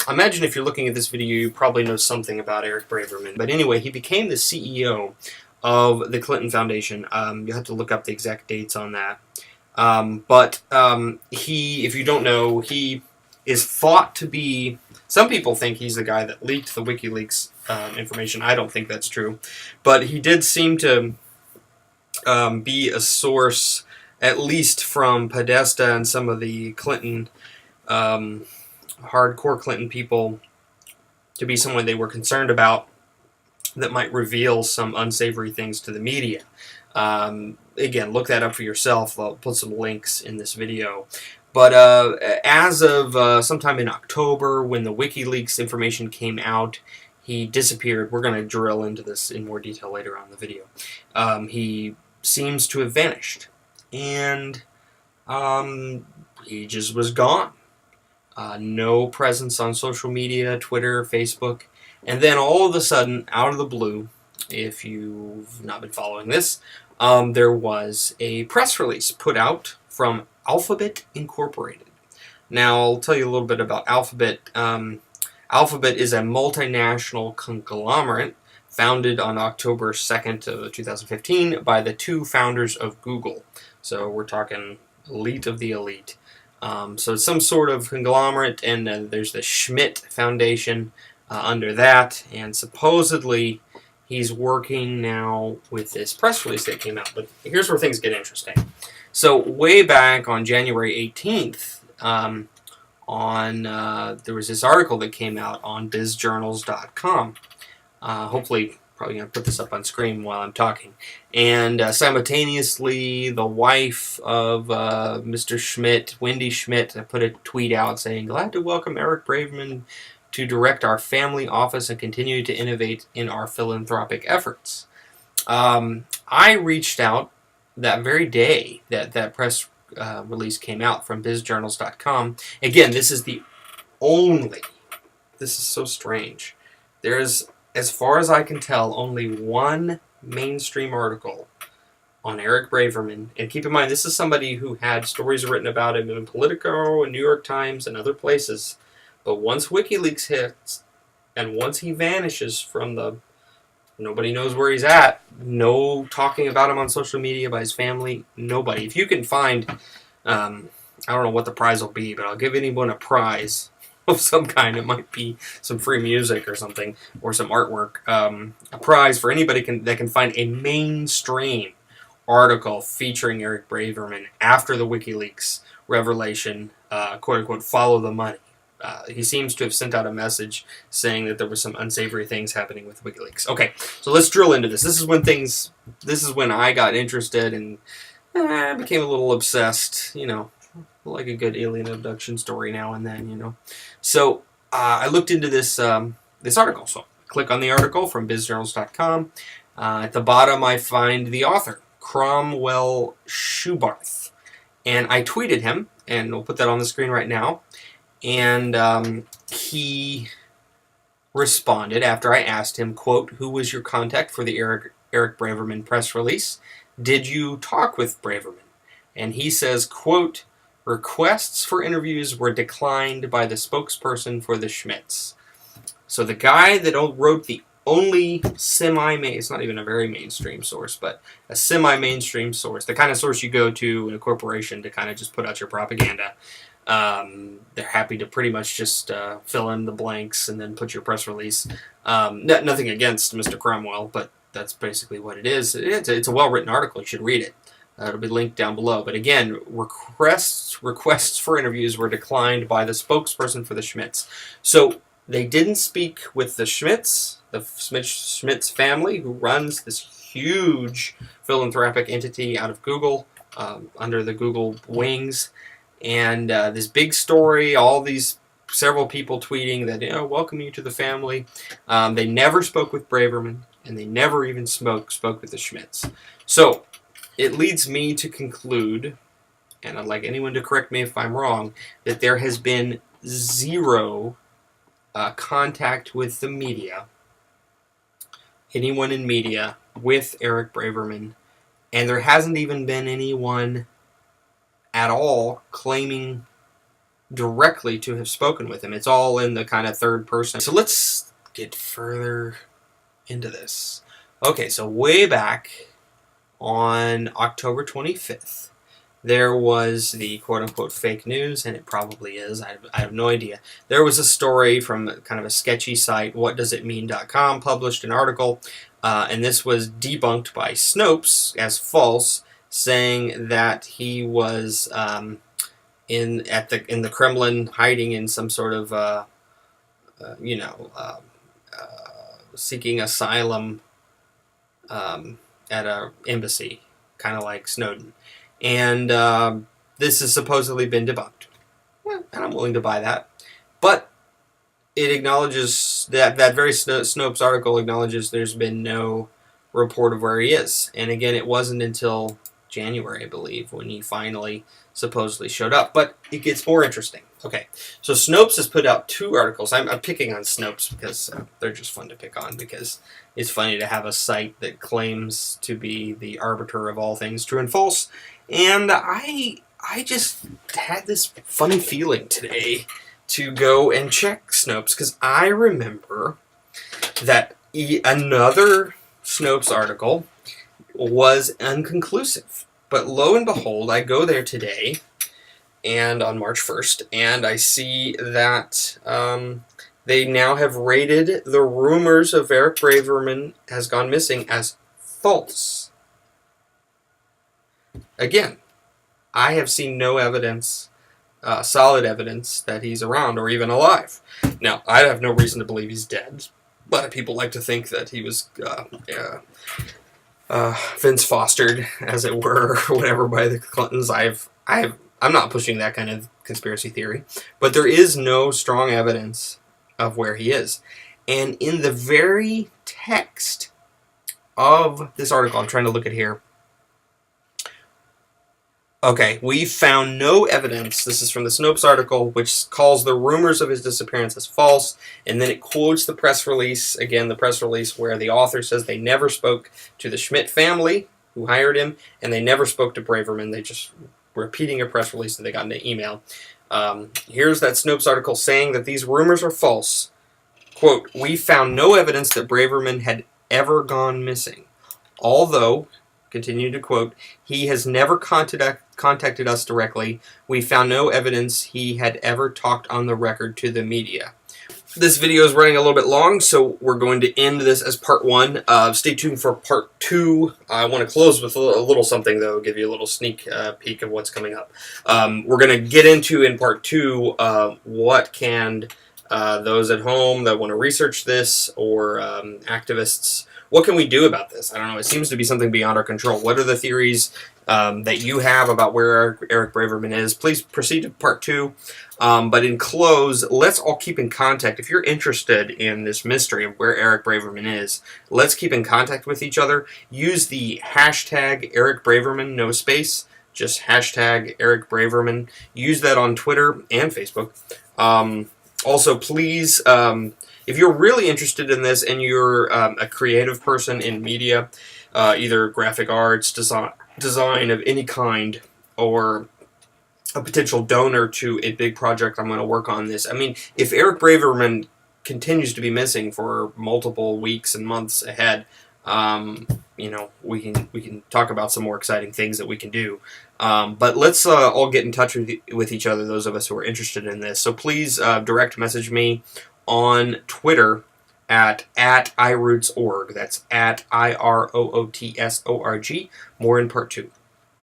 imagine if you're looking at this video, you probably know something about Eric Braverman. But anyway, he became the CEO of the Clinton Foundation. You'll have to look up the exact dates on that. He, if you don't know, he is thought to be, some people think he's the guy that leaked the WikiLeaks information. I don't think that's true. But he did seem to be a source, at least from Podesta and some of the Clinton, hardcore Clinton people, to be someone they were concerned about that might reveal some unsavory things to the media. Again, look that up for yourself. I'll put some links in this video. But as of sometime in October, when the WikiLeaks information came out, he disappeared. We're going to drill into this in more detail later on in the video. He seems to have vanished. And he just was gone. No presence on social media, Twitter, Facebook. And then all of a sudden, out of the blue, if you've not been following this, there was a press release put out from Alphabet Incorporated. Now, I'll tell you a little bit about Alphabet. Alphabet is a multinational conglomerate founded on October 2nd of 2015 by the two founders of Google. So we're talking elite of the elite. So it's some sort of conglomerate, and there's the Schmidt Foundation under that, and supposedly he's working now with this press release that came out. But here's where things get interesting. So way back on January 18th, there was this article that came out on bizjournals.com. Hopefully, probably going to put this up on screen while I'm talking. And simultaneously, the wife of Mr. Schmidt, Wendy Schmidt, put a tweet out saying, "Glad to welcome Eric Braverman to direct our family office and continue to innovate in our philanthropic efforts." I reached out that very day that that press release came out from bizjournals.com. Again, this is so strange. There's, as far as I can tell, only one mainstream article on Eric Braverman. And keep in mind, this is somebody who had stories written about him in Politico and New York Times and other places. But once WikiLeaks hits, and once he vanishes from the, nobody knows where he's at, no talking about him on social media by his family, nobody. If you can find, I don't know what the prize will be, but I'll give anyone a prize of some kind. It might be some free music or something, or some artwork. A prize for anybody that can find a mainstream article featuring Eric Braverman after the WikiLeaks revelation, quote-unquote, follow the money. He seems to have sent out a message saying that there were some unsavory things happening with WikiLeaks. Okay, so let's drill into this. This is when I got interested and became a little obsessed, like a good alien abduction story now and then, So I looked into this article. So click on the article from bizjournals.com. At the bottom, I find the author, Cromwell Schubarth. And I tweeted him, and we'll put that on the screen right now. And he responded after I asked him, quote, "Who was your contact for the Eric Braverman press release? Did you talk with Braverman?" And he says, quote, "Requests for interviews were declined by the spokesperson for the Schmidts." So the guy that wrote the only it's not even a very mainstream source, but a semi-mainstream source, the kind of source you go to in a corporation to kind of just put out your propaganda. They're happy to pretty much just fill in the blanks and then put your press release. Nothing against Mr. Cromwell, but that's basically what it is. It's a well-written article. You should read it. It'll be linked down below. But again, requests for interviews were declined by the spokesperson for the Schmidts. So they didn't speak with the Schmidts, the Schmidts family, who runs this huge philanthropic entity out of Google, under the Google wings. And this big story, all these several people tweeting that, welcome you to the family. They never spoke with Braverman, and they never even spoke with the Schmidts. So it leads me to conclude, and I'd like anyone to correct me if I'm wrong, that there has been zero contact with the media, anyone in media, with Eric Braverman, and there hasn't even been anyone at all claiming directly to have spoken with him. It's all in the kind of third person. So let's get further into this. Okay, so way back on October 25th, there was the quote-unquote fake news, and it probably is. I have no idea. There was a story from kind of a sketchy site, whatdoesitmean.com, published an article, and this was debunked by Snopes as false, saying that he was in the Kremlin, hiding in some sort of seeking asylum at a embassy, kind of like Snowden. And this has supposedly been debunked. Well, and I'm willing to buy that. But it acknowledges that very Snopes article acknowledges there's been no report of where he is. And again, it wasn't until January, I believe, when he finally supposedly showed up. But it gets more interesting. Okay, so Snopes has put out 2 articles. I'm picking on Snopes because they're just fun to pick on, because it's funny to have a site that claims to be the arbiter of all things true and false. And I just had this funny feeling today to go and check Snopes, because I remember that another Snopes article was inconclusive. But lo and behold, I go there today, and on March 1st, and I see that they now have rated the rumors of Eric Braverman has gone missing as false. Again, I have seen no evidence, solid evidence, that he's around or even alive. Now, I have no reason to believe he's dead. A lot of people like to think that he was Vince fostered, as it were, or whatever, by the Clintons. I'm not pushing that kind of conspiracy theory, but there is no strong evidence of where he is. And in the very text of this article, I'm trying to look at here. Okay, we found no evidence. This is from the Snopes article, which calls the rumors of his disappearance as false, and then it quotes the press release, again, the press release where the author says they never spoke to the Schmidt family, who hired him, and they never spoke to Braverman. They just were repeating a press release that they got in an email. Here's that Snopes article saying that these rumors are false. Quote, "We found no evidence that Braverman had ever gone missing. Although," continue to quote, "he has never contacted us directly. We found no evidence he had ever talked on the record to the media." This video is running a little bit long, so we're going to end this as part 1. Stay tuned for part 2. I want to close with a little something, though, give you a little sneak peek of what's coming up. We're going to get into, in part 2, what can those at home that want to research this, or activists, what can we do about this? I don't know. It seems to be something beyond our control. What are the theories that you have about where Eric Braverman is? Please proceed to part 2. But in close, let's all keep in contact. If you're interested in this mystery of where Eric Braverman is, let's keep in contact with each other. Use the hashtag Eric Braverman, no space, just hashtag Eric Braverman. Use that on Twitter and Facebook. Also, please, if you're really interested in this and you're a creative person in media, either graphic arts, design of any kind, or a potential donor to a big project I'm going to work on this. I mean, if Eric Braverman continues to be missing for multiple weeks and months ahead, we can talk about some more exciting things that we can do. But let's all get in touch with each other, those of us who are interested in this. So please direct message me on Twitter at iroots.org. That's at IROOTSORG. More in part 2.